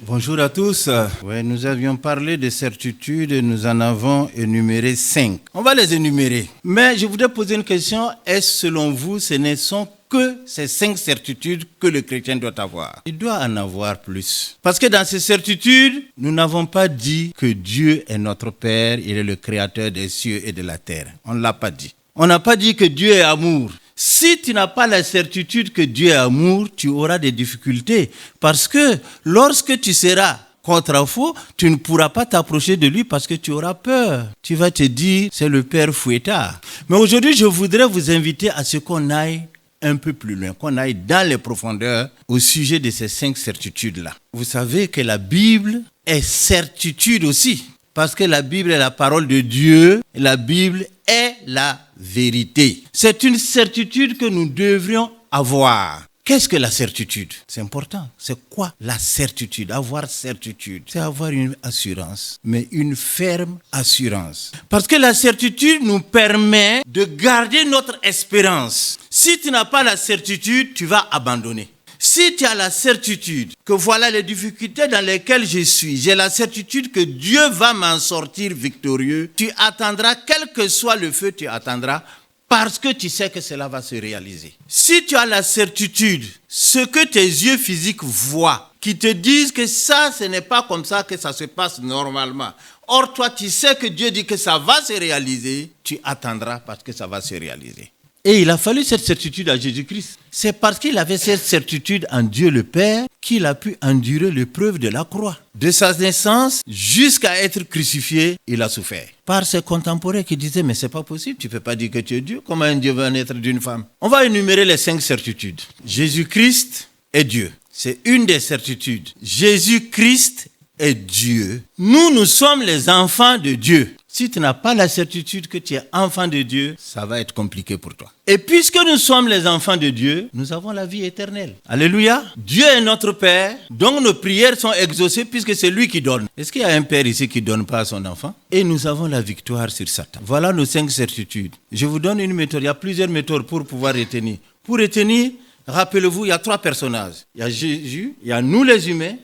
Bonjour à tous. Oui, nous avions parlé de certitudes et nous en avons énuméré 5. On va les énumérer. Mais je voudrais poser une question. Est-ce selon vous, ce ne sont que ces 5 certitudes que le chrétien doit avoir? Il doit en avoir plus. Parce que dans ces certitudes, nous n'avons pas dit que Dieu est notre Père, il est le créateur des cieux et de la terre. On ne l'a pas dit. On n'a pas dit que Dieu est amour. Si tu n'as pas la certitude que Dieu est amour, tu auras des difficultés. Parce que lorsque tu seras contre faux, tu ne pourras pas t'approcher de lui parce que tu auras peur. Tu vas te dire, c'est le Père fouettard. Mais aujourd'hui, je voudrais vous inviter à ce qu'on aille un peu plus loin, qu'on aille dans les profondeurs au sujet de ces 5 certitudes-là. Vous savez que la Bible est certitude aussi. Parce que la Bible est la parole de Dieu, et la Bible est la vérité. C'est une certitude que nous devrions avoir. Qu'est-ce que la certitude? C'est important. C'est quoi la certitude? Avoir certitude, c'est avoir une assurance, mais une ferme assurance. Parce que la certitude nous permet de garder notre espérance. Si tu n'as pas la certitude, tu vas abandonner. Si tu as la certitude que voilà les difficultés dans lesquelles je suis, j'ai la certitude que Dieu va m'en sortir victorieux, tu attendras, quel que soit le feu, tu attendras parce que tu sais que cela va se réaliser. Si tu as la certitude, ce que tes yeux physiques voient, qui te disent que ça, ce n'est pas comme ça que ça se passe normalement. Or, toi, tu sais que Dieu dit que ça va se réaliser, tu attendras parce que ça va se réaliser. Et il a fallu cette certitude à Jésus-Christ. C'est parce qu'il avait cette certitude en Dieu le Père qu'il a pu endurer l'épreuve de la croix. De sa naissance jusqu'à être crucifié, il a souffert. Par ses contemporains qui disaient, mais c'est pas possible, tu peux pas dire que tu es Dieu. Comment un Dieu va naître d'une femme? On va énumérer les 5 certitudes. Jésus-Christ est Dieu. C'est une des certitudes. Jésus-Christ est Dieu. Nous sommes les enfants de Dieu. Si tu n'as pas la certitude que tu es enfant de Dieu, ça va être compliqué pour toi. Et puisque nous sommes les enfants de Dieu, nous avons la vie éternelle. Alléluia. Dieu est notre Père, donc nos prières sont exaucées puisque c'est lui qui donne. Est-ce qu'il y a un père ici qui ne donne pas à son enfant? Et nous avons la victoire sur Satan. Voilà nos 5 certitudes. Je vous donne une méthode. Il y a plusieurs méthodes pour pouvoir retenir. Pour retenir, rappelez-vous, il y a 3 personnages. Il y a Jésus, il y a nous les humains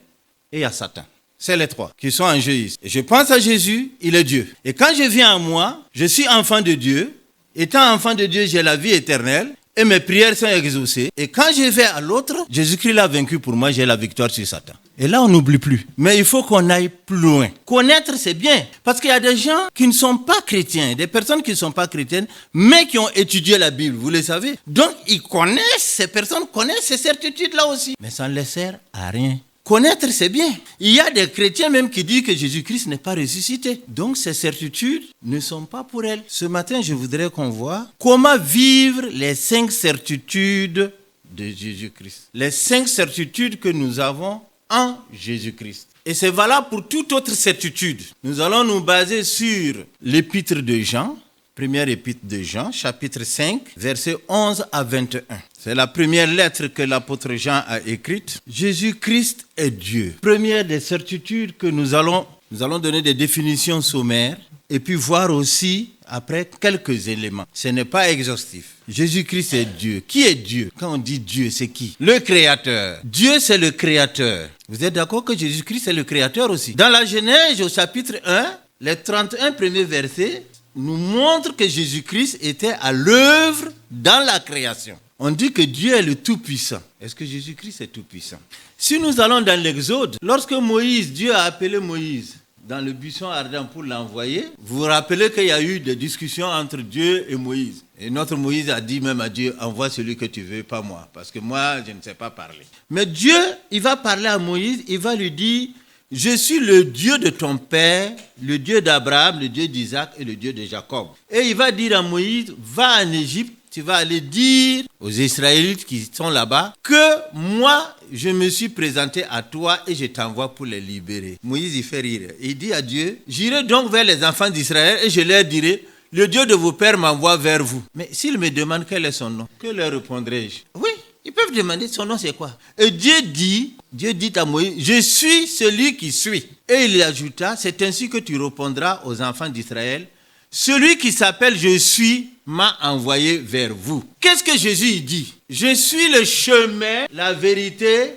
et il y a Satan. C'est les 3 qui sont en jeu ici. Et je pense à Jésus, il est Dieu. Et quand je viens à moi, je suis enfant de Dieu. Étant enfant de Dieu, j'ai la vie éternelle et mes prières sont exaucées. Et quand je vais à l'autre, Jésus-Christ l'a vaincu pour moi, j'ai la victoire sur Satan. Et là, on n'oublie plus. Mais il faut qu'on aille plus loin. Connaître, c'est bien. Parce qu'il y a des gens qui ne sont pas chrétiens, des personnes qui ne sont pas chrétiennes, mais qui ont étudié la Bible, vous le savez. Donc, ils connaissent, ces personnes connaissent ces certitudes-là aussi. Mais ça ne les sert à rien. Connaître, c'est bien. Il y a des chrétiens même qui disent que Jésus-Christ n'est pas ressuscité. Donc, ces certitudes ne sont pas pour elles. Ce matin, je voudrais qu'on voit comment vivre les 5 certitudes de Jésus-Christ. Les 5 certitudes que nous avons en Jésus-Christ. Et c'est valable pour toute autre certitude. Nous allons nous baser sur l'épître de Jean, première épître de Jean, chapitre 5, versets 11 à 21. C'est la première lettre que l'apôtre Jean a écrite. Jésus-Christ est Dieu. Première des certitudes que nous allons donner des définitions sommaires et puis voir aussi après quelques éléments. Ce n'est pas exhaustif. Jésus-Christ est Dieu. Qui est Dieu? Quand on dit Dieu, c'est qui? Le Créateur. Dieu, c'est le Créateur. Vous êtes d'accord que Jésus-Christ est le Créateur aussi? Dans la Genèse, au chapitre 1, les 31 premiers versets nous montrent que Jésus-Christ était à l'œuvre dans la création. On dit que Dieu est le Tout-Puissant. Est-ce que Jésus-Christ est Tout-Puissant? Si nous allons dans l'Exode, lorsque Dieu a appelé Moïse dans le buisson ardent pour l'envoyer, vous vous rappelez qu'il y a eu des discussions entre Dieu et Moïse. Et notre Moïse a dit même à Dieu, envoie celui que tu veux, pas moi, parce que moi, je ne sais pas parler. Mais Dieu, il va parler à Moïse, il va lui dire, je suis le Dieu de ton père, le Dieu d'Abraham, le Dieu d'Isaac et le Dieu de Jacob. Et il va dire à Moïse, va en Égypte, tu vas aller dire aux Israélites qui sont là-bas que moi, je me suis présenté à toi et je t'envoie pour les libérer. Moïse, il fait rire. Il dit à Dieu, j'irai donc vers les enfants d'Israël et je leur dirai, le Dieu de vos pères m'envoie vers vous. Mais s'ils me demandent quel est son nom, que leur répondrai-je? Oui, ils peuvent demander son nom c'est quoi. Et Dieu dit à Moïse, je suis celui qui suis. Et il ajouta, c'est ainsi que tu répondras aux enfants d'Israël, celui qui s'appelle je suis m'a envoyé vers vous. Qu'est-ce que Jésus dit? Je suis le chemin, la vérité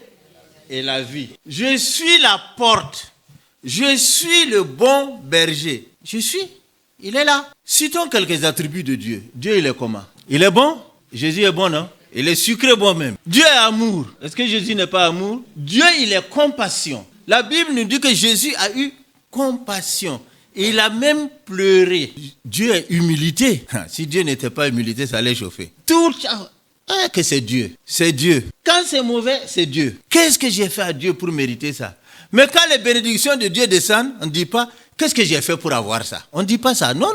et la vie. Je suis la porte. Je suis le bon berger. Je suis. Il est là. Citons quelques attributs de Dieu. Dieu, il est comment? Il est bon? Jésus est bon, non? Il est sucré bon même. Dieu est amour. Est-ce que Jésus n'est pas amour? Dieu, il est compassion. La Bible nous dit que Jésus a eu compassion. Et il a même pleuré. Dieu est humilité. Si Dieu n'était pas humilité, ça allait chauffer. Tout que c'est Dieu. C'est Dieu. Quand c'est mauvais, c'est Dieu. Qu'est-ce que j'ai fait à Dieu pour mériter ça? Mais quand les bénédictions de Dieu descendent, on ne dit pas, qu'est-ce que j'ai fait pour avoir ça? On ne dit pas ça. Non.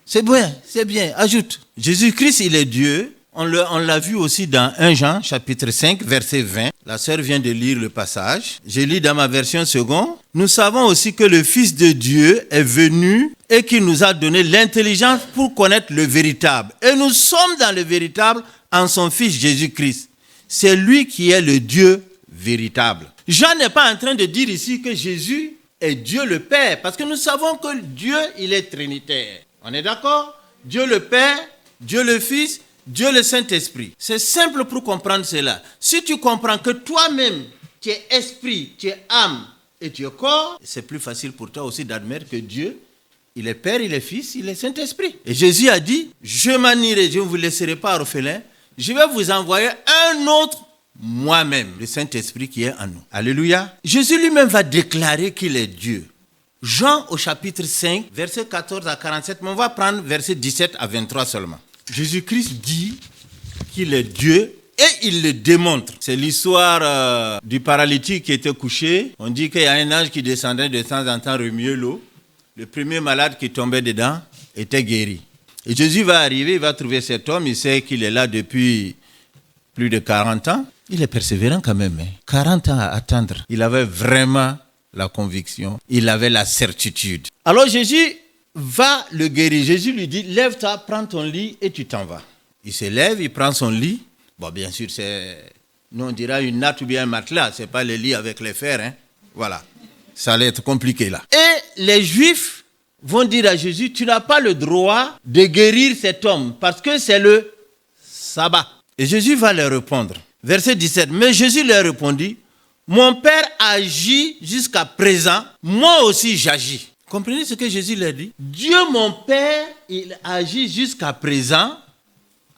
C'est bien, c'est bien. Ajoute. Jésus-Christ, il est Dieu. On l'a vu aussi dans 1 Jean, chapitre 5, verset 20. La sœur vient de lire le passage. Je lis dans ma version seconde. Nous savons aussi que le Fils de Dieu est venu et qu'il nous a donné l'intelligence pour connaître le véritable. Et nous sommes dans le véritable en son Fils Jésus-Christ. C'est lui qui est le Dieu véritable. Jean n'est pas en train de dire ici que Jésus est Dieu le Père, parce que nous savons que Dieu, il est trinitaire. On est d'accord? Dieu le Père, Dieu le Fils, Dieu le Saint-Esprit. C'est simple pour comprendre cela. Si tu comprends que toi-même, tu es esprit, tu es âme et tu es corps, c'est plus facile pour toi aussi d'admettre que Dieu, il est Père, il est Fils, il est Saint-Esprit. Et Jésus a dit, je m'en irai, je ne vous laisserai pas orphelin, je vais vous envoyer un autre moi-même, le Saint-Esprit qui est en nous. Alléluia. Jésus lui-même va déclarer qu'il est Dieu. Jean au chapitre 5, verset 14 à 47, mais on va prendre verset 17 à 23 seulement. Jésus-Christ dit qu'il est Dieu et il le démontre. C'est l'histoire du paralytique qui était couché. On dit qu'il y a un ange qui descendait de temps en temps remuer l'eau. Le premier malade qui tombait dedans était guéri. Et Jésus va arriver, il va trouver cet homme, il sait qu'il est là depuis plus de 40 ans. Il est persévérant quand même. 40 ans à attendre. Il avait vraiment la conviction. Il avait la certitude. Alors Jésus va le guérir. Jésus lui dit, lève-toi, prends ton lit et tu t'en vas. Il se lève, il prend son lit. Bon, bien sûr, nous on dira une natte ou bien un matelas. Ce n'est pas le lit avec les fers. Voilà. Ça allait être compliqué là. Et les Juifs vont dire à Jésus, tu n'as pas le droit de guérir cet homme parce que c'est le sabbat. Et Jésus va leur répondre. Verset 17. Mais Jésus leur répondit, mon Père agit jusqu'à présent, moi aussi j'agis. Comprenez ce que Jésus leur dit? Dieu, mon Père, il agit jusqu'à présent,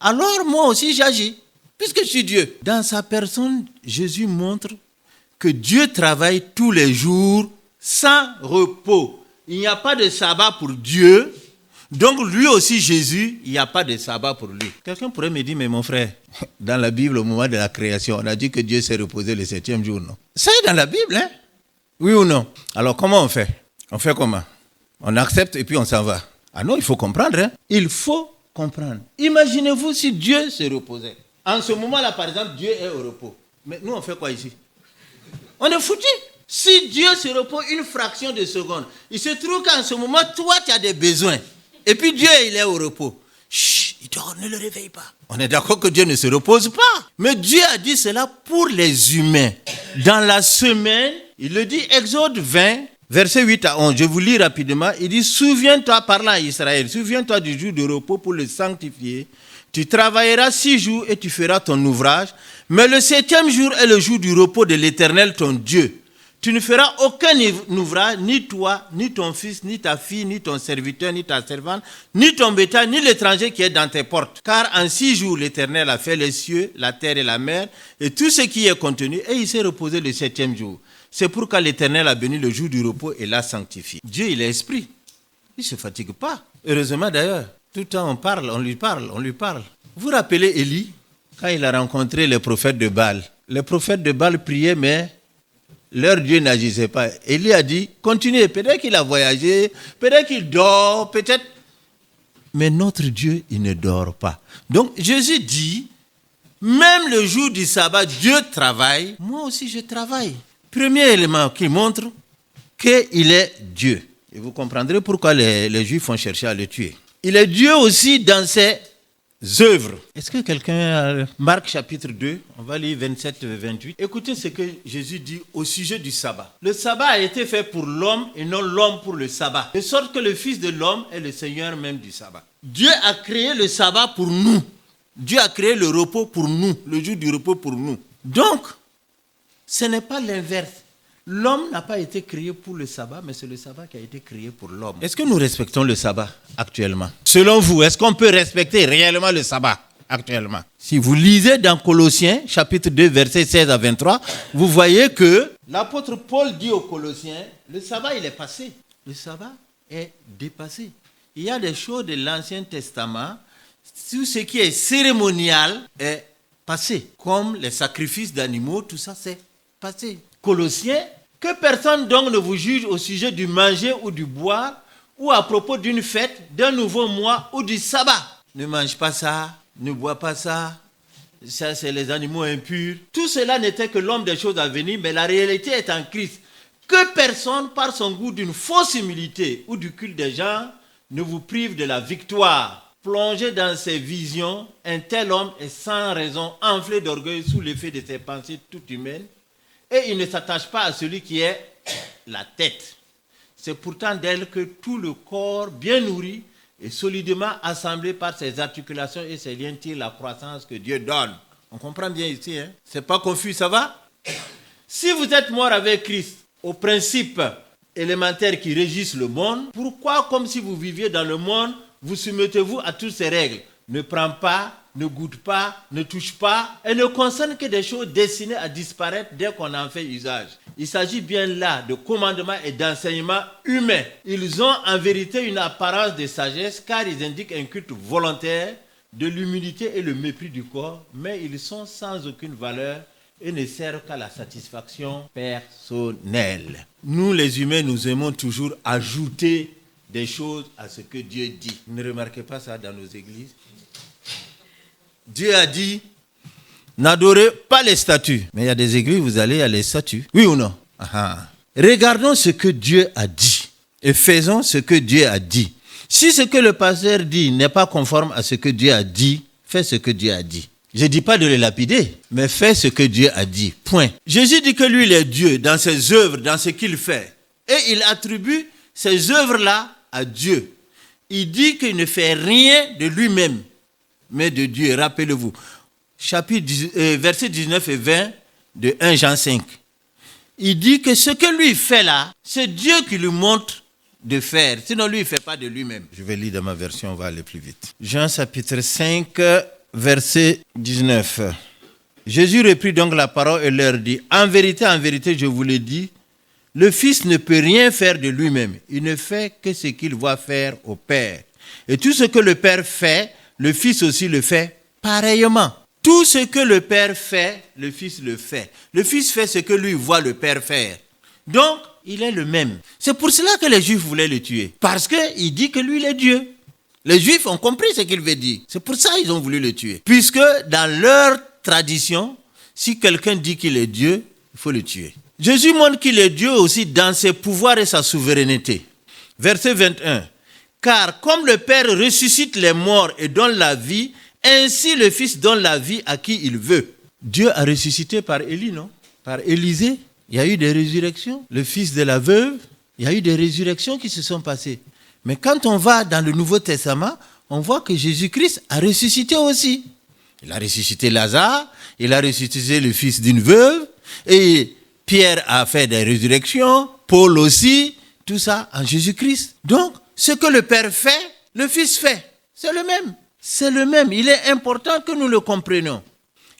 alors moi aussi j'agis, puisque je suis Dieu. Dans sa personne, Jésus montre que Dieu travaille tous les jours sans repos. Il n'y a pas de sabbat pour Dieu. Donc lui aussi, Jésus, il n'y a pas de sabbat pour lui. Quelqu'un pourrait me dire, mais mon frère, dans la Bible, au moment de la création, on a dit que Dieu s'est reposé le 7e jour, non? Ça est dans la Bible, hein? Oui ou non? Alors comment on fait? On fait comment? On accepte et puis on s'en va. Ah non, il faut comprendre, hein? Il faut comprendre. Imaginez-vous si Dieu se reposait. En ce moment-là, par exemple, Dieu est au repos. Mais nous, on fait quoi ici? On est foutus. Si Dieu se repose une fraction de seconde, il se trouve qu'en ce moment, toi, tu as des besoins. Et puis Dieu, il est au repos. Chut, il dort, ne le réveille pas. On est d'accord que Dieu ne se repose pas. Mais Dieu a dit cela pour les humains. Dans la semaine, il le dit, Exode 20, verset 8 à 11. Je vous lis rapidement. Il dit, souviens-toi, parlant à Israël, souviens-toi du jour de repos pour le sanctifier. Tu travailleras 6 jours et tu feras ton ouvrage. Mais le 7e jour est le jour du repos de l'Éternel, ton Dieu. Tu ne feras aucun ouvrage, ni toi, ni ton fils, ni ta fille, ni ton serviteur, ni ta servante, ni ton bétail, ni l'étranger qui est dans tes portes. Car en 6 jours, l'Éternel a fait les cieux, la terre et la mer, et tout ce qui est contenu, et il s'est reposé le 7e jour. C'est pourquoi l'Éternel a béni le jour du repos et l'a sanctifié. Dieu, il est esprit. Il ne se fatigue pas. Heureusement d'ailleurs, tout le temps on lui parle. Vous vous rappelez Élie, quand il a rencontré les prophètes de Baal. Les prophètes de Baal priaient, mais leur Dieu n'agissait pas. Élie a dit, continuez, peut-être qu'il a voyagé, peut-être qu'il dort, peut-être. Mais notre Dieu, il ne dort pas. Donc Jésus dit, même le jour du sabbat, Dieu travaille, moi aussi je travaille. Premier élément qui montre qu'il est Dieu. Et vous comprendrez pourquoi les Juifs ont cherché à le tuer. Il est Dieu aussi dans ses œuvres. Est-ce que quelqu'un... Marc chapitre 2, on va lire 27 et 28. Écoutez ce que Jésus dit au sujet du sabbat. Le sabbat a été fait pour l'homme et non l'homme pour le sabbat. De sorte que le Fils de l'homme est le Seigneur même du sabbat. Dieu a créé le sabbat pour nous. Dieu a créé le repos pour nous, le jour du repos pour nous. Donc, Ce n'est pas l'inverse. L'homme n'a pas été créé pour le sabbat, mais c'est le sabbat qui a été créé pour l'homme. Est-ce que nous respectons le sabbat actuellement? Selon vous, est-ce qu'on peut respecter réellement le sabbat actuellement? Si vous lisez dans Colossiens, chapitre 2, versets 16 à 23, vous voyez que l'apôtre Paul dit aux Colossiens, le sabbat, il est passé. Le sabbat est dépassé. Il y a des choses de l'Ancien Testament, tout ce qui est cérémonial est passé. Comme les sacrifices d'animaux, tout ça, c'est passé. Colossiens, que personne donc ne vous juge au sujet du manger ou du boire, ou à propos d'une fête, d'un nouveau mois ou du sabbat. Ne mange pas ça, ne bois pas ça, ça c'est les animaux impurs. Tout cela n'était que l'homme des choses à venir, mais la réalité est en Christ. Que personne, par son goût d'une fausse humilité ou du culte des gens, ne vous prive de la victoire. Plongé dans ses visions, un tel homme est sans raison enflé d'orgueil sous l'effet de ses pensées toutes humaines, et il ne s'attache pas à celui qui est la tête. C'est pourtant d'elle que tout le corps, bien nourri et solidement assemblé par ses articulations et ses liens, tire la croissance que Dieu donne. On comprend bien ici, hein? C'est pas confus, ça va? Si vous êtes mort avec Christ, aux principes élémentaires qui régissent le monde, pourquoi, comme si vous viviez dans le monde, vous soumettez-vous à toutes ces règles? Ne prends pas, ne goûte pas, ne touche pas, et ne concerne que des choses destinées à disparaître dès qu'on en fait usage. Il s'agit bien là de commandements et d'enseignements humains. Ils ont en vérité une apparence de sagesse car ils indiquent un culte volontaire de l'humilité et le mépris du corps, mais ils sont sans aucune valeur et ne servent qu'à la satisfaction personnelle. Nous les humains, nous aimons toujours ajouter des choses à ce que Dieu dit. Vous ne remarquez pas ça dans nos églises? Dieu a dit, n'adorez pas les statues. Mais il y a des églises, vous allez à les statues. Oui ou non? Regardons ce que Dieu a dit et faisons ce que Dieu a dit. Si ce que le pasteur dit n'est pas conforme à ce que Dieu a dit, fais ce que Dieu a dit. Je ne dis pas de le lapider, mais fais ce que Dieu a dit. Point. Jésus dit que lui, il est Dieu dans ses œuvres, dans ce qu'il fait. Et il attribue ces œuvres-là à Dieu. Il dit qu'il ne fait rien de lui-même, mais de Dieu. Rappelez-vous, versets 19 et 20 de 1 Jean 5. Il dit que ce que lui fait là, c'est Dieu qui lui montre de faire. Sinon, lui, il ne fait pas de lui-même. Je vais lire dans ma version, on va aller plus vite. Jean chapitre 5, verset 19. Jésus reprit donc la parole et leur dit, en vérité, je vous le dis, le Fils ne peut rien faire de lui-même. Il ne fait que ce qu'il voit faire au Père. Et tout ce que le Père fait, le Fils aussi le fait pareillement. Tout ce que le Père fait, le Fils le fait. Le Fils fait ce que lui voit le Père faire. Donc, il est le même. C'est pour cela que les Juifs voulaient le tuer. Parce qu'il dit que lui, il est Dieu. Les Juifs ont compris ce qu'il veut dire. C'est pour ça qu'ils ont voulu le tuer. Puisque dans leur tradition, si quelqu'un dit qu'il est Dieu, il faut le tuer. Jésus montre qu'il est Dieu aussi dans ses pouvoirs et sa souveraineté. Verset 21. Car comme le Père ressuscite les morts et donne la vie, ainsi le Fils donne la vie à qui il veut. Dieu a ressuscité par Élie, non? Par Élisée. Il y a eu des résurrections. Le fils de la veuve, il y a eu des résurrections qui se sont passées. Mais quand on va dans le Nouveau Testament, on voit que Jésus-Christ a ressuscité aussi. Il a ressuscité Lazare, il a ressuscité le fils d'une veuve, et Pierre a fait des résurrections, Paul aussi, tout ça en Jésus-Christ. Donc, ce que le Père fait, le Fils fait. C'est le même. C'est le même. Il est important que nous le comprenions.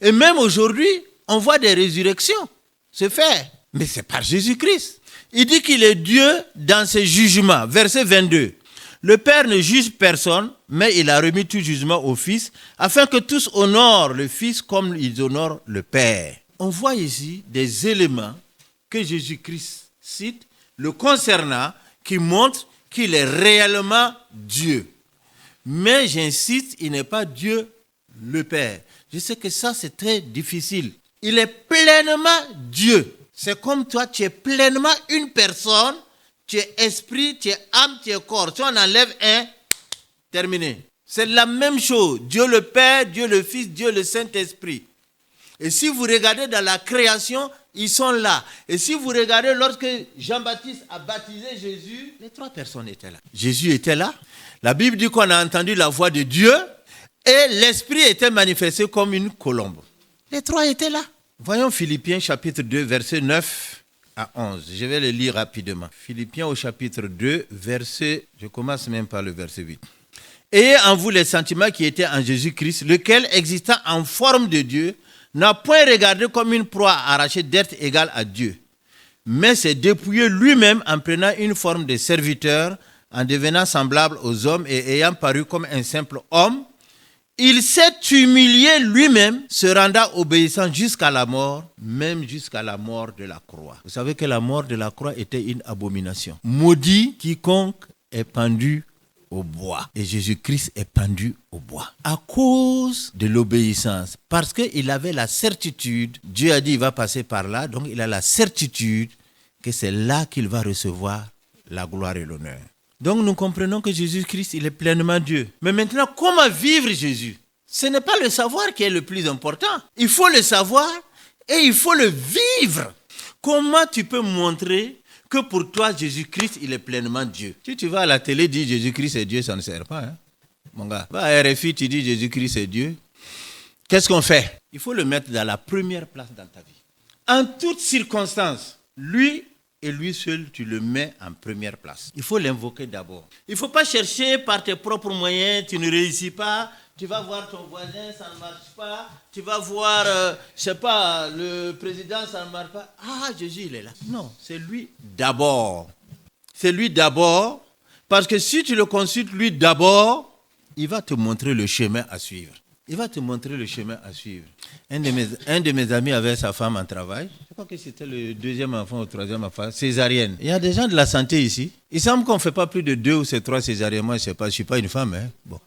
Et même aujourd'hui, on voit des résurrections se faire. Mais c'est par Jésus-Christ. Il dit qu'il est Dieu dans ses jugements. Verset 22. Le Père ne juge personne, mais il a remis tout jugement au Fils, afin que tous honorent le Fils comme ils honorent le Père. On voit ici des éléments que Jésus-Christ cite, le concernant, qui montrent qu'il est réellement Dieu. Mais j'insiste, il n'est pas Dieu le Père. Je sais que ça, c'est très difficile. Il est pleinement Dieu. C'est comme toi, tu es pleinement une personne, tu es esprit, tu es âme, tu es corps. Si on enlève un, terminé. C'est la même chose. Dieu le Père, Dieu le Fils, Dieu le Saint-Esprit. Et si vous regardez dans la création, ils sont là. Et si vous regardez lorsque Jean-Baptiste a baptisé Jésus, les trois personnes étaient là. Jésus était là. La Bible dit qu'on a entendu la voix de Dieu et l'Esprit était manifesté comme une colombe. Les trois étaient là. Voyons Philippiens chapitre 2, verset 9 à 11. Je vais le lire rapidement. Philippiens au chapitre 2, je commence même par le verset 8. Ayez en vous les sentiments qui étaient en Jésus-Christ, lequel, existant en forme de Dieu, n'a point regardé comme une proie arrachée d'être égal à Dieu, mais s'est dépouillé lui-même en prenant une forme de serviteur, en devenant semblable aux hommes et ayant paru comme un simple homme. Il s'est humilié lui-même, se rendant obéissant jusqu'à la mort, même jusqu'à la mort de la croix. Vous savez que la mort de la croix était une abomination. Maudit quiconque est pendu au bois. Et Jésus-Christ est pendu au bois. À cause de l'obéissance. Parce qu'il avait la certitude, Dieu a dit il va passer par là, donc il a la certitude que c'est là qu'il va recevoir la gloire et l'honneur. Donc nous comprenons que Jésus-Christ, il est pleinement Dieu. Mais maintenant, comment vivre Jésus? Ce n'est pas le savoir qui est le plus important. Il faut le savoir et il faut le vivre. Comment tu peux montrer que pour toi, Jésus-Christ, il est pleinement Dieu? Si tu vas à la télé, dis Jésus-Christ est Dieu, ça ne sert pas. Hein? Mon gars, va à RFI, tu dis Jésus-Christ est Dieu. Qu'est-ce qu'on fait? Il faut le mettre dans la première place dans ta vie. En toutes circonstances, lui et lui seul, tu le mets en première place. Il faut l'invoquer d'abord. Il ne faut pas chercher par tes propres moyens, tu ne réussis pas, tu vas voir ton voisin, ça ne marche pas, tu vas voir, le président, ça ne marche pas. Ah, Jésus, il est là. Non, c'est lui d'abord. C'est lui d'abord, parce que si tu le consultes lui d'abord, il va te montrer le chemin à suivre. Il va te montrer le chemin à suivre. Un de mes amis avait sa femme en travail. Je crois que c'était le deuxième enfant ou troisième enfant, césarienne. Il y a des gens de la santé ici. Il semble qu'on ne fait pas plus de 2 ou 3 césariennes. Moi, je ne suis pas une femme. Hein? Bon.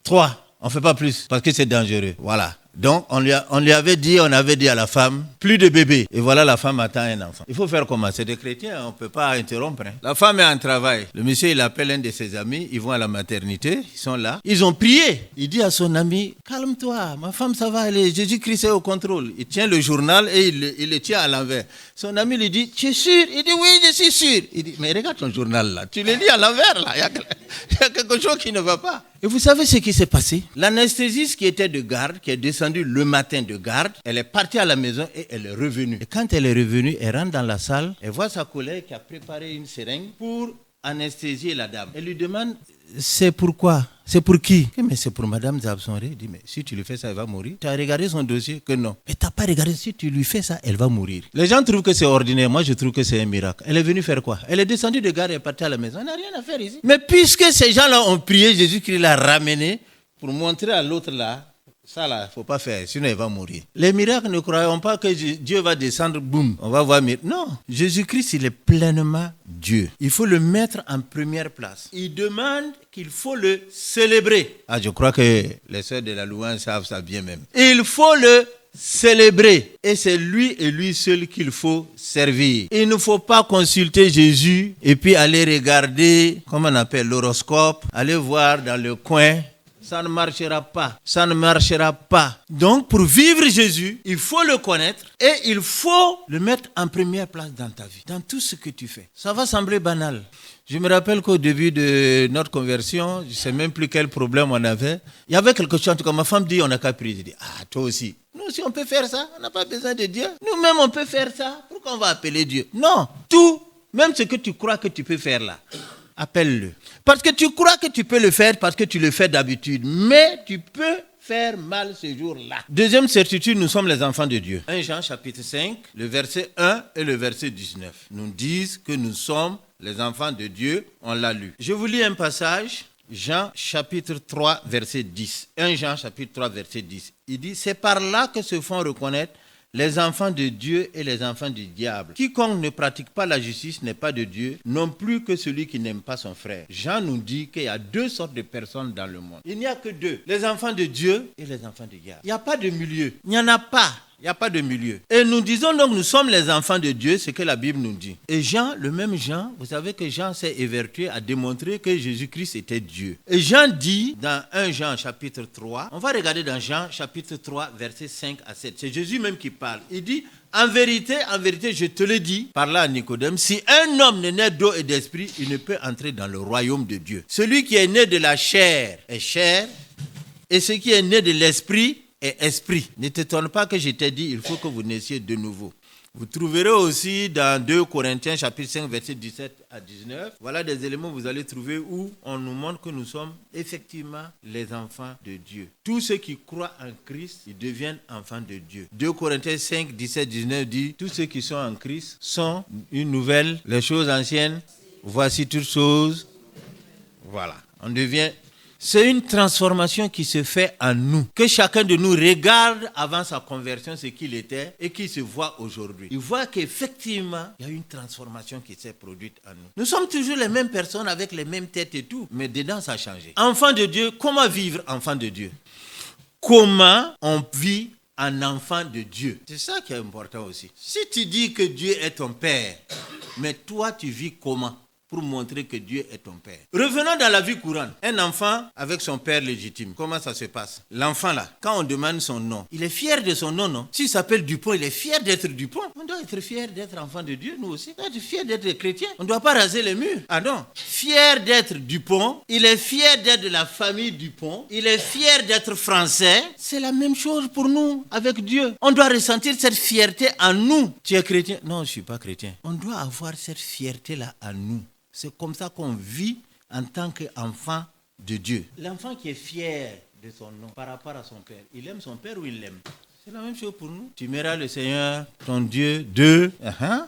3. On ne fait pas plus parce que c'est dangereux. Voilà. Donc, on lui avait dit à la femme, plus de bébés. Et voilà, la femme attend un enfant. Il faut faire comment? C'est des chrétiens, on ne peut pas interrompre. Hein. La femme est en travail. Le monsieur, il appelle un de ses amis. Ils vont à la maternité. Ils sont là. Ils ont prié. Il dit à son ami, calme-toi, ma femme, ça va aller. Jésus-Christ est au contrôle. Il tient le journal et il le tient à l'envers. Son ami lui dit, tu es sûr? Il dit, oui, je suis sûr. Il dit, mais regarde ton journal là. Tu le lis à l'envers là. Il y a quelque chose qui ne va pas. Et vous savez ce qui s'est passé? L'anesthésiste qui était de garde, qui est descendue le matin de garde, elle est partie à la maison et elle est revenue. Et quand elle est revenue, elle rentre dans la salle, elle voit sa collègue qui a préparé une seringue pour anesthésier la dame. Elle lui demande, c'est pourquoi? C'est pour qui? Mais c'est pour Madame Zabsonré. Il dit, mais si tu lui fais ça, elle va mourir. Tu as regardé son dossier? Que non. Mais tu n'as pas regardé, si tu lui fais ça, elle va mourir. Les gens trouvent que c'est ordinaire. Moi, je trouve que c'est un miracle. Elle est venue faire quoi? Elle est descendue de garde et est partie à la maison. Elle n'a rien à faire ici. Mais puisque ces gens-là ont prié, Jésus-Christ l'a ramené pour montrer à l'autre là, ça là, il ne faut pas faire, sinon elle va mourir. Les miracles, ne croyons pas que Dieu va descendre, boum, on va voir. Non, Jésus-Christ, il est pleinement Dieu. Il faut le mettre en première place. Il demande qu'il faut le célébrer. Ah, je crois que les sœurs de la louange savent ça bien même. Il faut le célébrer. Et c'est lui et lui seul qu'il faut servir. Il ne faut pas consulter Jésus et puis aller regarder, comment on appelle, l'horoscope, aller voir dans le coin. Ça ne marchera pas. Ça ne marchera pas. Donc, pour vivre Jésus, il faut le connaître et il faut le mettre en première place dans ta vie, dans tout ce que tu fais. Ça va sembler banal. Je me rappelle qu'au début de notre conversion, je ne sais même plus quel problème on avait. Il y avait quelque chose, comme ma femme dit, on n'a qu'à prier. Je dis, toi aussi. Nous aussi, on peut faire ça. On n'a pas besoin de Dieu. Nous-mêmes, on peut faire ça. Pourquoi on va appeler Dieu? Non. Tout, même ce que tu crois que tu peux faire là, appelle-le. Parce que tu crois que tu peux le faire parce que tu le fais d'habitude. Mais tu peux faire mal ce jour-là. Deuxième certitude, nous sommes les enfants de Dieu. 1 Jean chapitre 5, le verset 1 et le verset 19 nous disent que nous sommes les enfants de Dieu. On l'a lu. Je vous lis un passage. Jean chapitre 3, verset 10. 1 Jean chapitre 3, verset 10. Il dit, c'est par là que se font reconnaître les enfants de Dieu et les enfants du diable. Quiconque ne pratique pas la justice n'est pas de Dieu, non plus que celui qui n'aime pas son frère. Jean nous dit qu'il y a 2 sortes de personnes dans le monde. Il n'y a que 2, les enfants de Dieu et les enfants du diable. Il n'y a pas de milieu. Il n'y en a pas. Il n'y a pas de milieu. Et nous disons donc, nous sommes les enfants de Dieu, c'est ce que la Bible nous dit. Et Jean, le même Jean, vous savez que Jean s'est évertué à démontrer que Jésus-Christ était Dieu. Et Jean dit, dans 1 Jean chapitre 3, on va regarder dans Jean chapitre 3, versets 5 à 7. C'est Jésus même qui parle. Il dit, en vérité, je te le dis, parlant à Nicodème, si un homme n'est né d'eau et d'esprit, il ne peut entrer dans le royaume de Dieu. Celui qui est né de la chair est chair, et ce qui est né de l'esprit et esprit. Ne t'étonne pas que je t'ai dit, il faut que vous naissiez de nouveau. Vous trouverez aussi dans 2 Corinthiens chapitre 5 verset 17 à 19. Voilà des éléments que vous allez trouver où on nous montre que nous sommes effectivement les enfants de Dieu. Tous ceux qui croient en Christ, ils deviennent enfants de Dieu. 2 Corinthiens 5, 17, 19 dit, tous ceux qui sont en Christ sont une nouvelle, les choses anciennes, voici toutes choses. Voilà, on devient... C'est une transformation qui se fait en nous. Que chacun de nous regarde avant sa conversion ce qu'il était et qu'il se voit aujourd'hui. Il voit qu'effectivement, il y a une transformation qui s'est produite en nous. Nous sommes toujours les mêmes personnes avec les mêmes têtes et tout, mais dedans ça a changé. Enfant de Dieu, comment vivre enfant de Dieu? Comment on vit un enfant de Dieu? C'est ça qui est important aussi. Si tu dis que Dieu est ton Père, mais toi tu vis comment? Pour montrer que Dieu est ton Père. Revenons dans la vie courante. Un enfant avec son père légitime. Comment ça se passe? L'enfant là, quand on demande son nom, il est fier de son nom, non? S'il s'appelle Dupont, il est fier d'être Dupont. On doit être fier d'être enfant de Dieu, nous aussi. On doit être fier d'être chrétien. On ne doit pas raser les murs. Ah non. Fier d'être Dupont, il est fier d'être de la famille Dupont, il est fier d'être français. C'est la même chose pour nous avec Dieu. On doit ressentir cette fierté en nous. Tu es chrétien? Non, je ne suis pas chrétien. On doit avoir cette fierté-là en nous. C'est comme ça qu'on vit en tant qu'enfant de Dieu. L'enfant qui est fier de son nom par rapport à son père, il aime son père ou il l'aime? C'est la même chose pour nous. Tu aimeras le Seigneur, ton Dieu, de...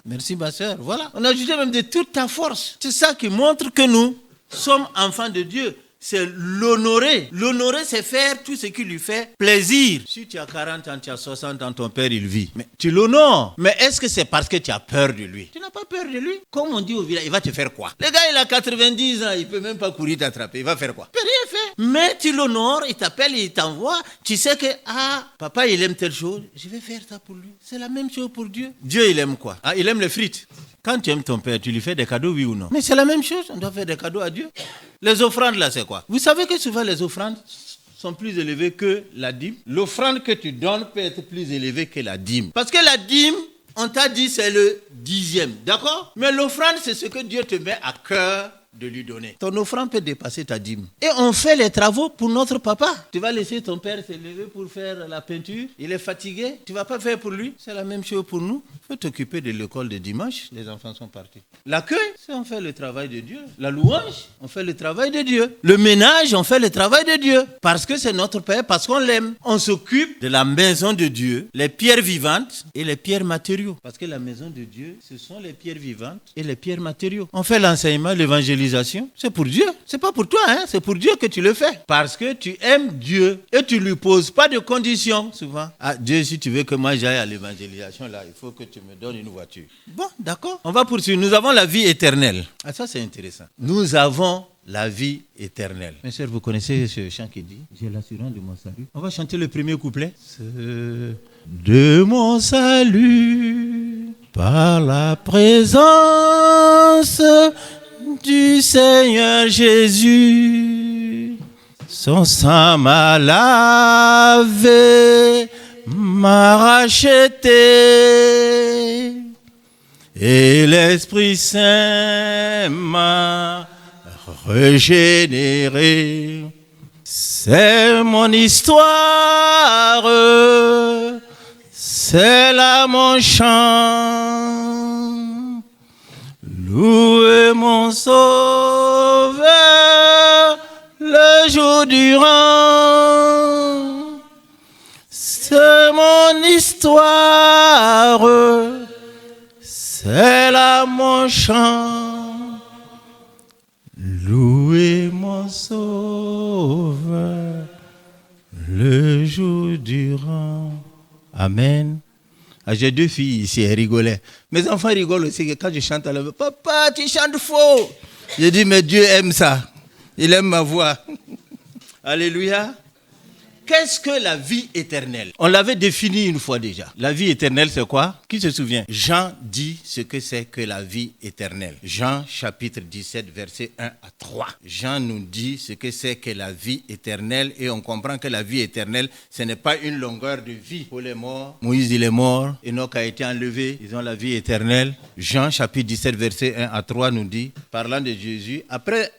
Merci ma soeur. Voilà. On a ajouté même de toute ta force. C'est ça qui montre que nous sommes enfants de Dieu. C'est l'honorer. L'honorer, c'est faire tout ce qui lui fait plaisir. Si tu as 40 ans, tu as 60 ans, ton père, il vit. Mais tu l'honores. Mais est-ce que c'est parce que tu as peur de lui? Tu n'as pas peur de lui. Comme on dit au village, il va te faire quoi? Le gars, il a 90 ans, il ne peut même pas courir t'attraper. Il va faire quoi? Il ne peut rien faire. Mais tu l'honores, il t'appelle, il t'envoie. Tu sais que, papa, il aime telle chose. Je vais faire ça pour lui. C'est la même chose pour Dieu. Dieu, il aime quoi? Il aime les frites. Quand tu aimes ton père, tu lui fais des cadeaux, oui ou non? Mais c'est la même chose, on doit faire des cadeaux à Dieu. Les offrandes, là, c'est quoi? Vous savez que souvent, les offrandes sont plus élevées que la dîme. L'offrande que tu donnes peut être plus élevée que la dîme. Parce que la dîme, on t'a dit, c'est le 10e, d'accord? Mais l'offrande, c'est ce que Dieu te met à cœur de lui donner. Ton offrande peut dépasser ta dîme. Et on fait les travaux pour notre papa. Tu vas laisser ton père se lever pour faire la peinture. Il est fatigué. Tu ne vas pas faire pour lui. C'est la même chose pour nous. Il faut t'occuper de l'école de dimanche. Les enfants sont partis. L'accueil, c'est on fait le travail de Dieu. La louange, on fait le travail de Dieu. Le ménage, on fait le travail de Dieu. Parce que c'est notre Père, parce qu'on l'aime. On s'occupe de la maison de Dieu, les pierres vivantes et les pierres matériaux. Parce que la maison de Dieu, ce sont les pierres vivantes et les pierres matériaux. On fait l'enseignement, l'évangélisation. C'est pour Dieu. C'est pas pour toi, c'est pour Dieu que tu le fais. Parce que tu aimes Dieu et tu lui poses pas de conditions souvent. Dieu, si tu veux que moi j'aille à l'évangélisation là, il faut que tu me donnes une voiture. Bon, d'accord. On va poursuivre. Nous avons la vie éternelle. Ça c'est intéressant. Nous avons la vie éternelle. Mes sœurs, vous connaissez ce chant qui dit j'ai l'assurance de mon salut. On va chanter le premier couplet. De mon salut par la présence du Seigneur Jésus, son sang m'a lavé, m'a racheté, et l'Esprit Saint m'a régénéré. C'est mon histoire, c'est là mon chant. Louez mon Sauveur le jour durant. C'est mon histoire, c'est là mon chant. Louez mon Sauveur le jour durant. Amen. J'ai 2 filles ici, elles rigolaient. Mes enfants rigolent aussi quand je chante à la voix. Papa, tu chantes faux. Je dis, mais Dieu aime ça. Il aime ma voix. Alléluia. Qu'est-ce que la vie éternelle? On l'avait défini une fois déjà. La vie éternelle, c'est quoi? Qui se souvient? Jean dit ce que c'est que la vie éternelle. Jean chapitre 17, verset 1 à 3. Jean nous dit ce que c'est que la vie éternelle et on comprend que la vie éternelle, ce n'est pas une longueur de vie. Paul est mort, Moïse il est mort, Enoch a été enlevé, ils ont la vie éternelle. Jean chapitre 17, verset 1 à 3 nous dit, parlant de Jésus, après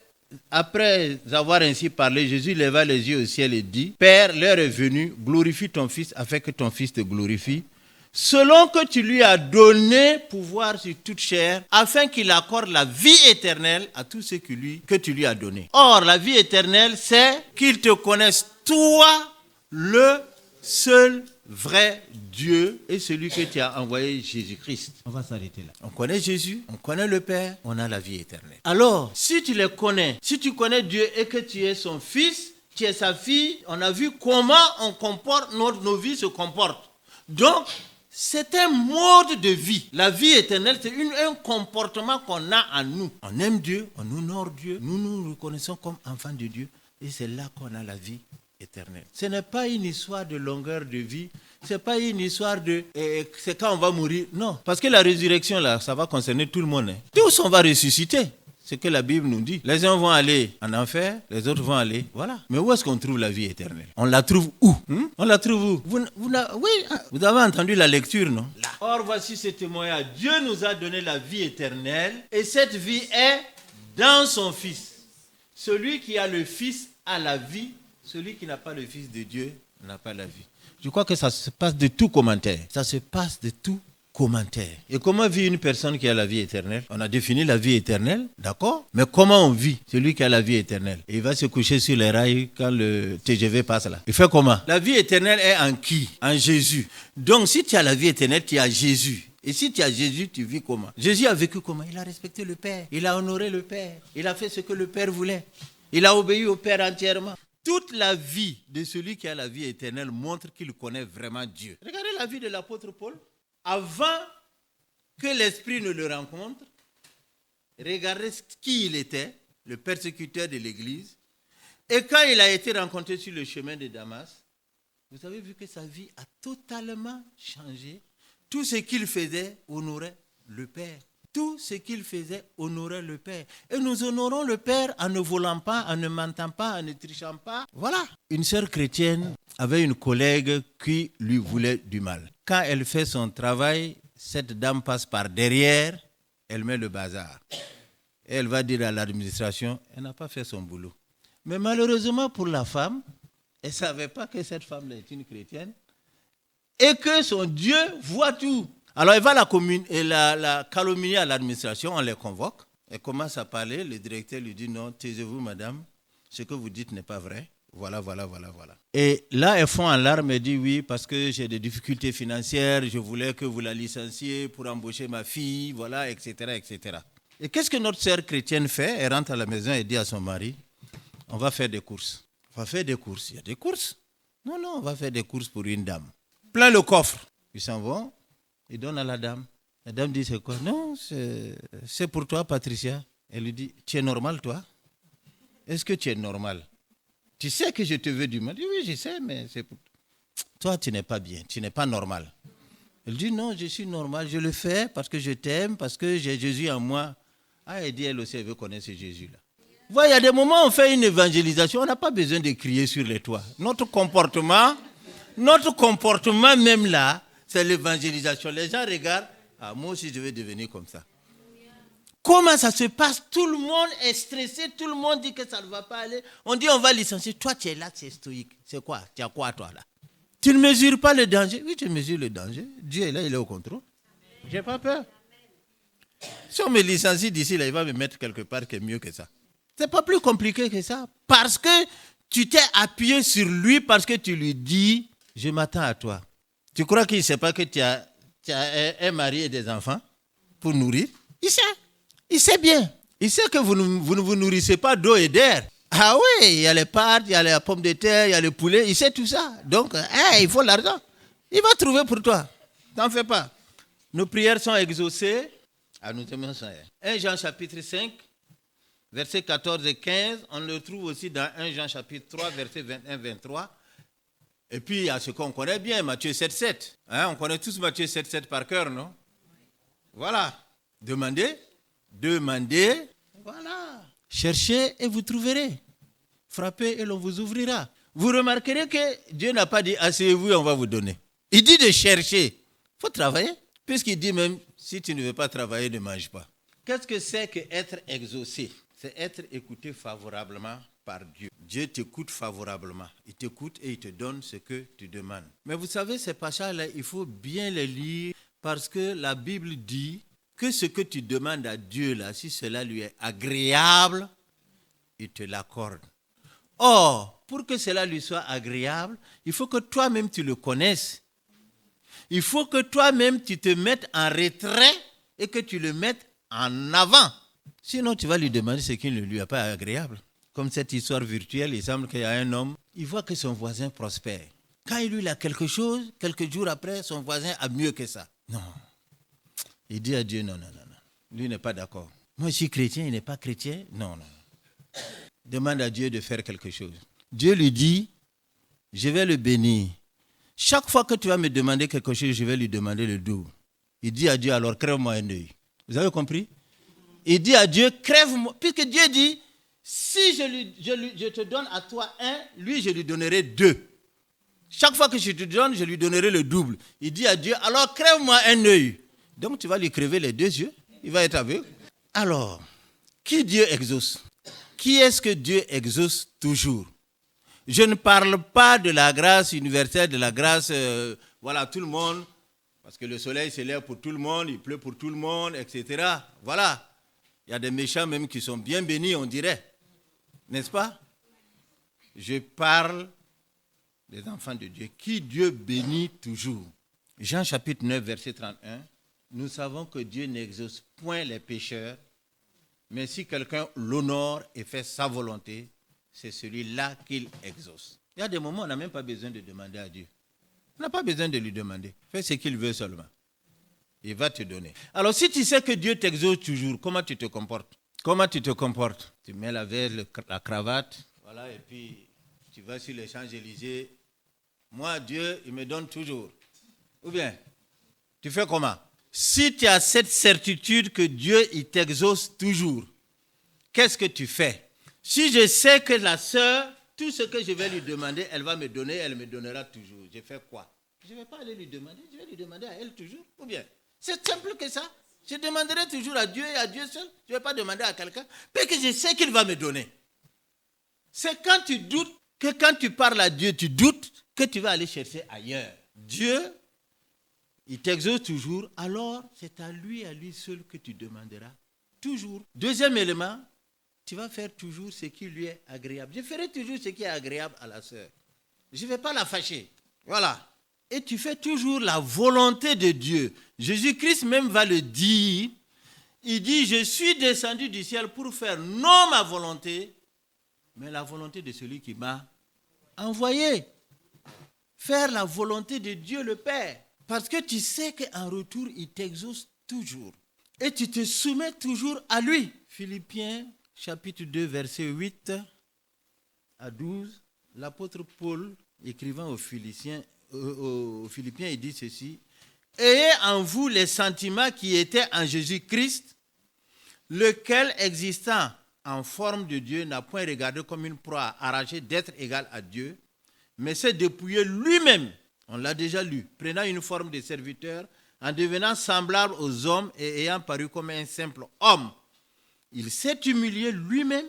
après avoir ainsi parlé, Jésus leva les yeux au ciel et dit, Père, l'heure est venue, glorifie ton Fils afin que ton Fils te glorifie, selon que tu lui as donné pouvoir sur toute chair, afin qu'il accorde la vie éternelle à tous ceux que tu lui as donné. Or, la vie éternelle, c'est qu'ils te connaissent, toi, le seul vrai Dieu et celui que tu as envoyé, Jésus-Christ. On va s'arrêter là. On connaît Jésus, on connaît le Père, on a la vie éternelle. Alors, si tu les connais, si tu connais Dieu et que tu es son fils, tu es sa fille, on a vu comment on comporte, nos vies se comportent. Donc, c'est un mode de vie. La vie éternelle, c'est un comportement qu'on a en nous. On aime Dieu, on honore Dieu, nous nous reconnaissons comme enfants de Dieu et c'est là qu'on a la vie éternelle. Ce n'est pas une histoire de longueur de vie, ce n'est pas une histoire de c'est quand on va mourir. Non, parce que la résurrection, là, ça va concerner tout le monde. Hein. Tous on va ressusciter. C'est ce que la Bible nous dit. Les uns vont aller en enfer, les autres vont aller. Voilà. Mais où est-ce qu'on trouve la vie éternelle? On la trouve où? On la trouve où? Vous avez entendu la lecture, non? Là. Or, voici ce témoignage. Dieu nous a donné la vie éternelle et cette vie est dans son Fils. Celui qui a le Fils a la vie. Celui qui n'a pas le Fils de Dieu n'a pas la vie. Je crois que ça se passe de tout commentaire. Ça se passe de tout commentaire. Et comment vit une personne qui a la vie éternelle? On a défini la vie éternelle, d'accord? Mais comment on vit celui qui a la vie éternelle? Et il va se coucher sur les rails quand le TGV passe là. Il fait comment? La vie éternelle est en qui? En Jésus. Donc si tu as la vie éternelle, tu as Jésus. Et si tu as Jésus, tu vis comment? Jésus a vécu comment? Il a respecté le Père. Il a honoré le Père. Il a fait ce que le Père voulait. Il a obéi au Père entièrement. Toute la vie de celui qui a la vie éternelle montre qu'il connaît vraiment Dieu. Regardez la vie de l'apôtre Paul. Avant que l'Esprit ne le rencontre, regardez qui il était, le persécuteur de l'Église. Et quand il a été rencontré sur le chemin de Damas, vous avez vu que sa vie a totalement changé. Tout ce qu'il faisait honorait le Père. Tout ce qu'il faisait honorait le Père. Et nous honorons le Père en ne volant pas, en ne mentant pas, en ne trichant pas. Voilà. Une sœur chrétienne avait une collègue qui lui voulait du mal. Quand elle fait son travail, cette dame passe par derrière, elle met le bazar. Et elle va dire à l'administration, elle n'a pas fait son boulot. Mais malheureusement pour la femme, elle ne savait pas que cette femme-là est une chrétienne et que son Dieu voit tout. Alors, elle va la calomnier à l'administration, on les convoque. Elle commence à parler, le directeur lui dit, non, taisez-vous, madame, ce que vous dites n'est pas vrai. Voilà. Et là, elles font en larmes et dit, oui, parce que j'ai des difficultés financières, je voulais que vous la licenciez pour embaucher ma fille, voilà, etc., etc. Et qu'est-ce que notre sœur chrétienne fait? Elle rentre à la maison et dit à son mari, on va faire des courses. On va faire des courses. Il y a des courses? Non, on va faire des courses pour une dame. Plein le coffre. Ils s'en vont. Il donne à la dame. La dame dit, c'est quoi? Non, c'est pour toi, Patricia. Elle lui dit, tu es normal, toi? Est-ce que tu es normal? Tu sais que je te veux du mal? Il dit, oui, je sais, mais c'est pour toi, tu n'es pas bien, tu n'es pas normal. Elle dit, non, je suis normal, je le fais parce que je t'aime, parce que j'ai Jésus en moi. Ah, elle dit, elle aussi, elle veut connaître ce Jésus-là. Vous voyez, il y a des moments où on fait une évangélisation, on n'a pas besoin de crier sur les toits. Notre comportement même là, c'est l'évangélisation. Les gens regardent, ah, moi aussi je vais devenir comme ça. Comment ça se passe? Tout le monde est stressé, tout le monde dit que ça ne va pas aller. On dit on va licencier. Toi tu es là, tu es stoïque. C'est quoi? Tu as quoi toi là? Tu ne mesures pas le danger? Oui, tu mesures le danger. Dieu est là, il est au contrôle. Je n'ai pas peur. Si on me licencie d'ici, là, il va me mettre quelque part qui est mieux que ça. Ce n'est pas plus compliqué que ça. Parce que tu t'es appuyé sur lui, parce que tu lui dis, je m'attends à toi. Tu crois qu'il ne sait pas que tu as un mari et des enfants pour nourrir? Il sait. Il sait bien. Il sait que vous ne vous nourrissez pas d'eau et d'air. Ah oui, il y a les pâtes, il y a les pommes de terre, il y a le poulet. Il sait tout ça. Donc, il faut l'argent. Il va trouver pour toi. T'en fais pas. Nos prières sont exaucées. Nous aimons ça. 1 Jean chapitre 5, versets 14 et 15. On le trouve aussi dans 1 Jean chapitre 3, versets 21-23. Et puis, il y a ce qu'on connaît bien, Matthieu 7,7. On connaît tous Matthieu 7,7 par cœur, non? Voilà. Demandez. Voilà. Cherchez et vous trouverez. Frappez et l'on vous ouvrira. Vous remarquerez que Dieu n'a pas dit asseyez-vous et on va vous donner. Il dit de chercher. Il faut travailler. Puisqu'il dit même si tu ne veux pas travailler, ne mange pas. Qu'est-ce que c'est qu'être exaucé? c'est être écouté favorablement par Dieu. Dieu t'écoute favorablement. Il t'écoute et il te donne ce que tu demandes. Mais vous savez, ces passages-là, il faut bien les lire parce que la Bible dit que ce que tu demandes à Dieu, là, si cela lui est agréable, il te l'accorde. Or, pour que cela lui soit agréable, il faut que toi-même tu le connaisses. Il faut que toi-même tu te mettes en retrait et que tu le mettes en avant. Sinon, tu vas lui demander ce qui ne lui est pas agréable. Comme cette histoire virtuelle, il semble qu'il y a un homme, il voit que son voisin prospère. Quand il a quelque chose, quelques jours après, son voisin a mieux que ça. Non. Il dit à Dieu, non. Lui n'est pas d'accord. Moi, je suis chrétien, il n'est pas chrétien. Non. Demande à Dieu de faire quelque chose. Dieu lui dit, je vais le bénir. Chaque fois que tu vas me demander quelque chose, je vais lui demander le double. Il dit à Dieu, alors crève-moi un œil. Vous avez compris? Il dit à Dieu, crève-moi. Puisque Dieu dit, si je te donne à toi un, lui, je lui donnerai deux. Chaque fois que je te donne, je lui donnerai le double. Il dit à Dieu, alors crève-moi un œil. Donc tu vas lui crever les deux yeux. Il va être aveugle. Alors, qui Dieu exauce? Qui est-ce que Dieu exauce toujours? Je ne parle pas de la grâce universelle, de la grâce, tout le monde, parce que le soleil se lève pour tout le monde, il pleut pour tout le monde, etc. Voilà. Il y a des méchants même qui sont bien bénis, on dirait. N'est-ce pas? Je parle des enfants de Dieu, qui Dieu bénit toujours. Jean chapitre 9, verset 31. Nous savons que Dieu n'exauce point les pécheurs, mais si quelqu'un l'honore et fait sa volonté, c'est celui-là qu'il exauce. Il y a des moments où on n'a même pas besoin de demander à Dieu. On n'a pas besoin de lui demander. Fais ce qu'il veut seulement. Il va te donner. Alors si tu sais que Dieu t'exauce toujours, comment tu te comportes? Comment tu te comportes? Tu mets la veste, la cravate, voilà, et puis tu vas sur les Champs-Élysées. Moi, Dieu, il me donne toujours. Ou bien, tu fais comment? Si tu as cette certitude que Dieu, il t'exauce toujours, qu'est-ce que tu fais? Si je sais que la sœur, tout ce que je vais lui demander, elle va me donner, elle me donnera toujours. Je fais quoi? Je ne vais pas aller lui demander, je vais lui demander à elle toujours. Ou bien, c'est simple que ça. Je demanderai toujours à Dieu et à Dieu seul. Je ne vais pas demander à quelqu'un, parce que je sais qu'il va me donner. C'est quand tu doutes, que quand tu parles à Dieu, tu doutes que tu vas aller chercher ailleurs. Dieu, il t'exauce toujours, alors c'est à lui seul que tu demanderas toujours. Deuxième élément, tu vas faire toujours ce qui lui est agréable. Je ferai toujours ce qui est agréable à la sœur. Je ne vais pas la fâcher. Voilà. Et tu fais toujours la volonté de Dieu. Jésus-Christ même va le dire. Il dit, je suis descendu du ciel pour faire non ma volonté, mais la volonté de celui qui m'a envoyé. Faire la volonté de Dieu le Père. Parce que tu sais qu'en retour, il t'exauce toujours. Et tu te soumets toujours à lui. Philippiens chapitre 2, verset 8 à 12, l'apôtre Paul, écrivant aux Philippiens, il dit ceci. Ayez en vous les sentiments qui étaient en Jésus-Christ, lequel, existant en forme de Dieu, n'a point regardé comme une proie arrachée d'être égal à Dieu, mais s'est dépouillé lui-même, on l'a déjà lu, prenant une forme de serviteur, en devenant semblable aux hommes et ayant paru comme un simple homme. Il s'est humilié lui-même,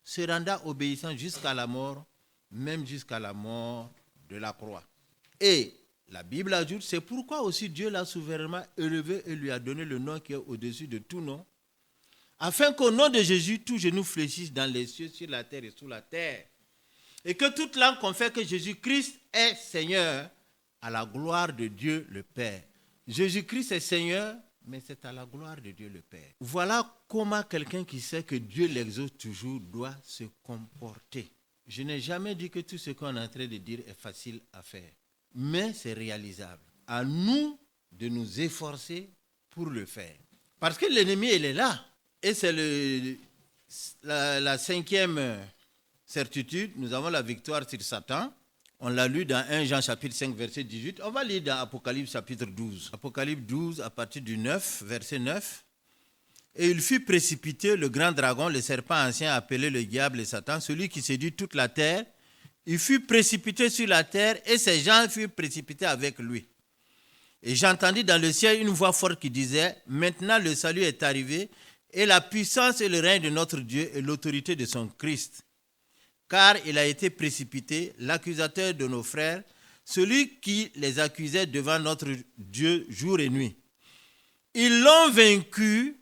se rendant obéissant jusqu'à la mort, même jusqu'à la mort de la croix. Et la Bible ajoute, c'est pourquoi aussi Dieu l'a souverainement élevé et lui a donné le nom qui est au-dessus de tout nom, afin qu'au nom de Jésus, tout genou fléchisse dans les cieux, sur la terre et sous la terre, et que toute langue confesse que Jésus-Christ est Seigneur, à la gloire de Dieu le Père. Jésus-Christ est Seigneur, mais c'est à la gloire de Dieu le Père. Voilà comment quelqu'un qui sait que Dieu l'exauce toujours doit se comporter. Je n'ai jamais dit que tout ce qu'on est en train de dire est facile à faire, mais c'est réalisable. À nous de nous efforcer pour le faire. Parce que l'ennemi, il est là. Et c'est la cinquième certitude. Nous avons la victoire sur Satan. On l'a lu dans 1 Jean chapitre 5, verset 18. On va lire dans Apocalypse chapitre 12. Apocalypse 12, à partir du 9, verset 9. Et il fut précipité, le grand dragon, le serpent ancien appelé le diable et Satan, celui qui séduit toute la terre. Il fut précipité sur la terre et ses gens furent précipités avec lui. Et j'entendis dans le ciel une voix forte qui disait, maintenant le salut est arrivé et la puissance et le règne de notre Dieu et l'autorité de son Christ. Car il a été précipité, l'accusateur de nos frères, celui qui les accusait devant notre Dieu jour et nuit. Ils l'ont vaincu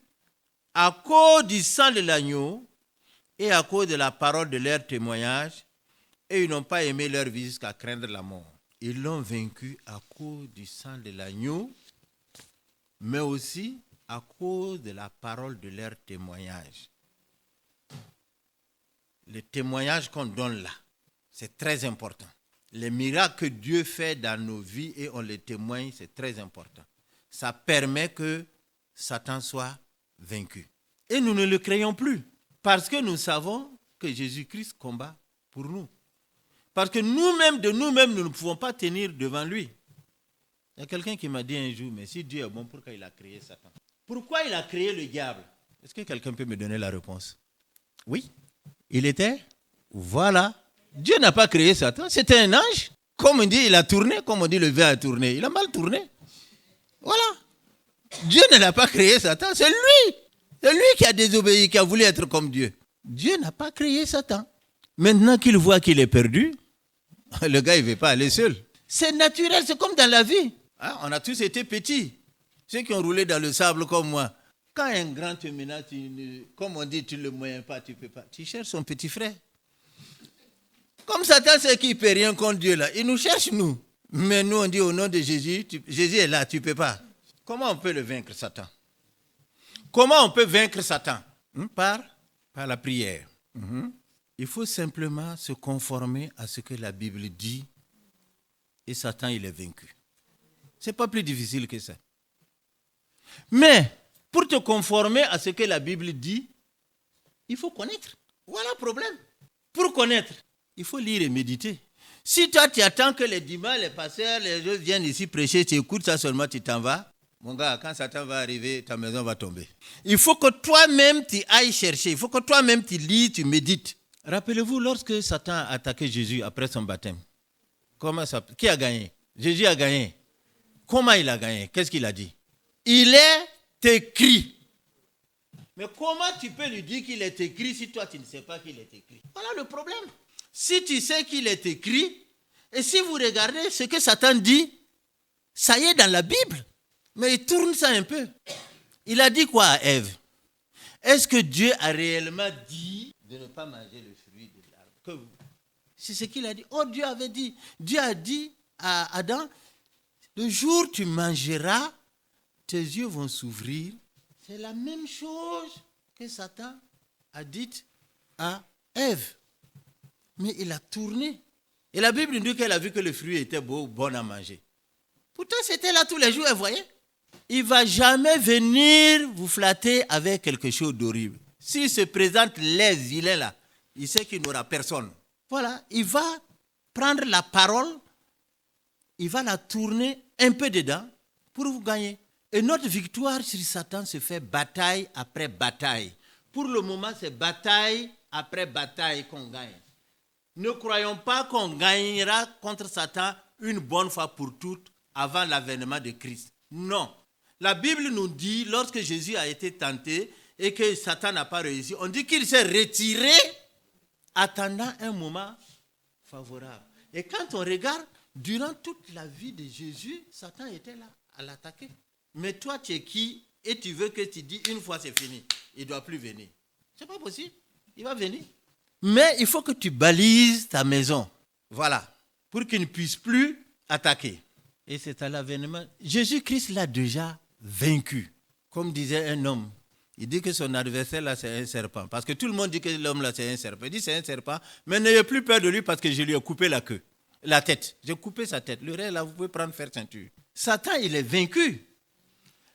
à cause du sang de l'agneau et à cause de la parole de leur témoignage, et ils n'ont pas aimé leur vie jusqu'à craindre la mort. Ils l'ont vaincu à cause du sang de l'agneau, mais aussi à cause de la parole de leur témoignage. Le témoignage qu'on donne là, c'est très important. Les miracles que Dieu fait dans nos vies et on les témoigne, c'est très important. Ça permet que Satan soit vaincu. Et nous ne le craignons plus, parce que nous savons que Jésus-Christ combat pour nous. Parce que nous-mêmes, de nous-mêmes, nous ne pouvons pas tenir devant lui. Il y a quelqu'un qui m'a dit un jour, mais si Dieu est bon, pourquoi il a créé Satan? Pourquoi il a créé le diable? Est-ce que quelqu'un peut me donner la réponse? Oui. Il était? Voilà. Dieu n'a pas créé Satan, c'était un ange. Comme on dit, il a tourné, comme on dit, le verre a tourné. Il a mal tourné. Voilà. Dieu ne l'a pas créé Satan, c'est lui. C'est lui qui a désobéi, qui a voulu être comme Dieu. Dieu n'a pas créé Satan. Maintenant qu'il voit qu'il est perdu, le gars, il ne veut pas aller seul. C'est naturel, c'est comme dans la vie. Hein, on a tous été petits. Ceux qui ont roulé dans le sable comme moi. Quand un grand te menace, comme on dit, tu ne le moyens pas, tu ne peux pas. Tu cherches son petit frère. Comme Satan sait qu'il ne peut rien contre Dieu, là, il nous cherche, nous. Mais nous, on dit au nom de Jésus, Jésus est là, tu ne peux pas. Comment on peut le vaincre, Satan? Comment on peut vaincre Satan? Par la prière. Il faut simplement se conformer à ce que la Bible dit et Satan, il est vaincu. Ce n'est pas plus difficile que ça. Mais pour te conformer à ce que la Bible dit, il faut connaître. Voilà le problème. Pour connaître, il faut lire et méditer. Si toi, tu attends que les dimanches, les pasteurs, les gens viennent ici prêcher, tu écoutes ça seulement, tu t'en vas. Mon gars, quand Satan va arriver, ta maison va tomber. Il faut que toi-même, tu ailles chercher. Il faut que toi-même, tu lis, tu médites. Rappelez-vous, lorsque Satan a attaqué Jésus après son baptême, qui a gagné? Jésus a gagné. Comment il a gagné? Qu'est-ce qu'il a dit? Il est écrit. Mais comment tu peux lui dire qu'il est écrit si toi, tu ne sais pas qu'il est écrit? Voilà le problème. Si tu sais qu'il est écrit, et si vous regardez ce que Satan dit, ça y est dans la Bible. Mais il tourne ça un peu. Il a dit quoi à Ève? Est-ce que Dieu a réellement dit de ne pas manger le fruit de l'arbre? C'est ce qu'il a dit. Oh, Dieu avait dit. Dieu a dit à Adam, le jour où tu mangeras, tes yeux vont s'ouvrir. C'est la même chose que Satan a dit à Ève. Mais il a tourné. Et la Bible nous dit qu'elle a vu que le fruit était bon à manger. Pourtant, c'était là tous les jours, vous voyez. Il ne va jamais venir vous flatter avec quelque chose d'horrible. S'il se présente lèse, il est là. Il sait qu'il n'aura personne. Voilà, il va prendre la parole, il va la tourner un peu dedans pour vous gagner. Et notre victoire sur Satan se fait bataille après bataille. Pour le moment, c'est bataille après bataille qu'on gagne. Ne croyons pas qu'on gagnera contre Satan une bonne fois pour toutes avant l'avènement de Christ. Non. La Bible nous dit, lorsque Jésus a été tenté et que Satan n'a pas réussi, on dit qu'il s'est retiré attendant un moment favorable. Et quand on regarde, durant toute la vie de Jésus, Satan était là à l'attaquer. Mais toi, tu es qui? Et tu veux que tu dis une fois c'est fini. Il ne doit plus venir. Ce n'est pas possible. Il va venir. Mais il faut que tu balises ta maison. Voilà. Pour qu'il ne puisse plus attaquer. Et c'est à l'avènement. Jésus-Christ l'a déjà vaincu. Comme disait un homme. Il dit que son adversaire là c'est un serpent. Parce que tout le monde dit que l'homme là c'est un serpent. Il dit c'est un serpent. Mais n'ayez plus peur de lui parce que je lui ai coupé la queue. La tête. J'ai coupé sa tête. Le reste là vous pouvez prendre faire ceinture. Satan il est vaincu.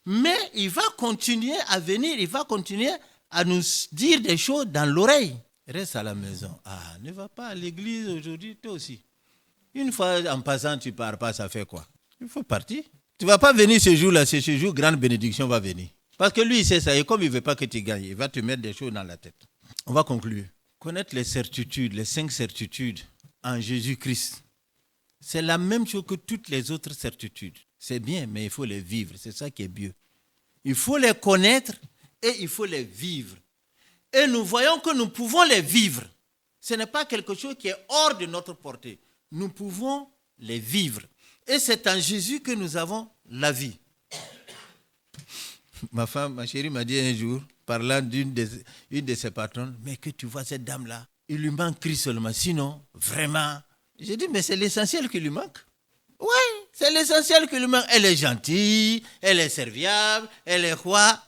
Mais il va continuer à venir. Il va continuer à nous dire des choses dans l'oreille. Reste à la maison. Ah, ne va pas à l'église aujourd'hui, toi aussi. Une fois en passant, tu ne pars pas, ça fait quoi? Il faut partir. Tu ne vas pas venir ce jour-là, c'est ce jour, grande bénédiction va venir. Parce que lui, il sait ça, et comme il ne veut pas que tu gagnes, il va te mettre des choses dans la tête. On va conclure. Connaître les certitudes, les 5 certitudes en Jésus-Christ, c'est la même chose que toutes les autres certitudes. C'est bien, mais il faut les vivre, c'est ça qui est mieux. Il faut les connaître et il faut les vivre. Et nous voyons que nous pouvons les vivre. Ce n'est pas quelque chose qui est hors de notre portée. Nous pouvons les vivre. Et c'est en Jésus que nous avons la vie. Ma chérie m'a dit un jour, parlant d'une de ses patronnes, mais que tu vois cette dame-là, il lui manque Christ seulement, sinon, vraiment. J'ai dit, mais c'est l'essentiel qui lui manque. Oui, c'est l'essentiel qui lui manque. Elle est gentille, elle est serviable, elle est quoi?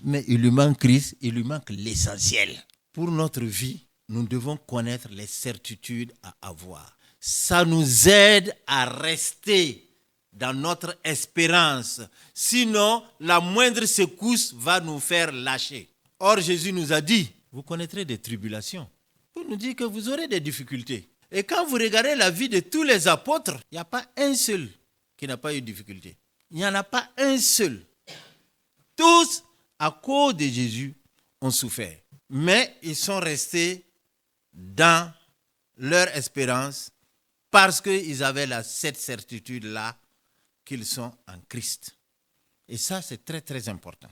Mais il lui manque Christ, il lui manque l'essentiel. Pour notre vie, nous devons connaître les certitudes à avoir. Ça nous aide à rester dans notre espérance. Sinon, la moindre secousse va nous faire lâcher. Or, Jésus nous a dit, vous connaîtrez des tribulations. Pour nous dire que vous aurez des difficultés. Et quand vous regardez la vie de tous les apôtres, il n'y a pas un seul qui n'a pas eu de difficulté. Il n'y en a pas un seul. Tous, à cause de Jésus, ont souffert. Mais ils sont restés dans leur espérance parce qu'ils avaient cette certitude-là qu'ils sont en Christ. Et ça, c'est très, très important.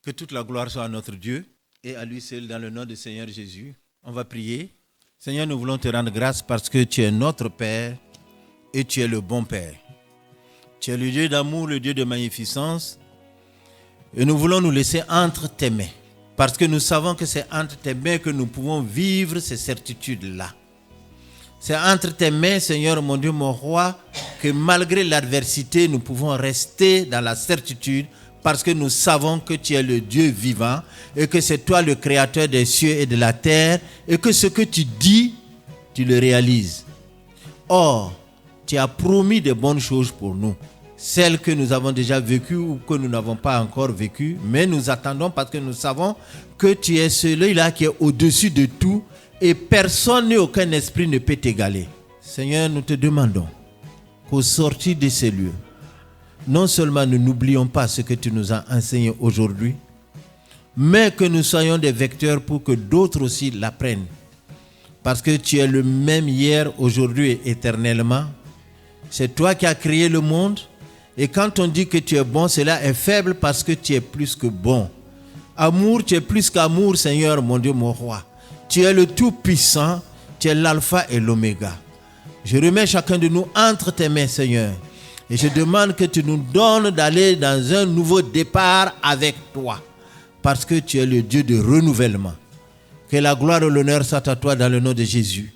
Que toute la gloire soit à notre Dieu et à lui seul dans le nom du Seigneur Jésus. On va prier. Seigneur, nous voulons te rendre grâce parce que tu es notre Père et tu es le bon Père. Tu es le Dieu d'amour, le Dieu de magnificence. Et nous voulons nous laisser entre tes mains. Parce que nous savons que c'est entre tes mains que nous pouvons vivre ces certitudes-là. C'est entre tes mains, Seigneur, mon Dieu, mon roi, que malgré l'adversité, nous pouvons rester dans la certitude parce que nous savons que tu es le Dieu vivant et que c'est toi le créateur des cieux et de la terre et que ce que tu dis, tu le réalises. Or, tu as promis de bonnes choses pour nous. Celles que nous avons déjà vécues ou que nous n'avons pas encore vécues, mais nous attendons parce que nous savons que tu es celui-là qui est au-dessus de tout et personne ni aucun esprit ne peut t'égaler. Seigneur, nous te demandons qu'au sortir de ces lieux, non seulement nous n'oublions pas ce que tu nous as enseigné aujourd'hui, mais que nous soyons des vecteurs pour que d'autres aussi l'apprennent. Parce que tu es le même hier, aujourd'hui et éternellement. C'est toi qui as créé le monde. Et quand on dit que tu es bon, cela est faible parce que tu es plus que bon. Amour, tu es plus qu'amour, Seigneur, mon Dieu, mon roi. Tu es le Tout-Puissant, tu es l'alpha et l'oméga. Je remets chacun de nous entre tes mains, Seigneur. Et je demande que tu nous donnes d'aller dans un nouveau départ avec toi. Parce que tu es le Dieu de renouvellement. Que la gloire et l'honneur soient à toi dans le nom de Jésus.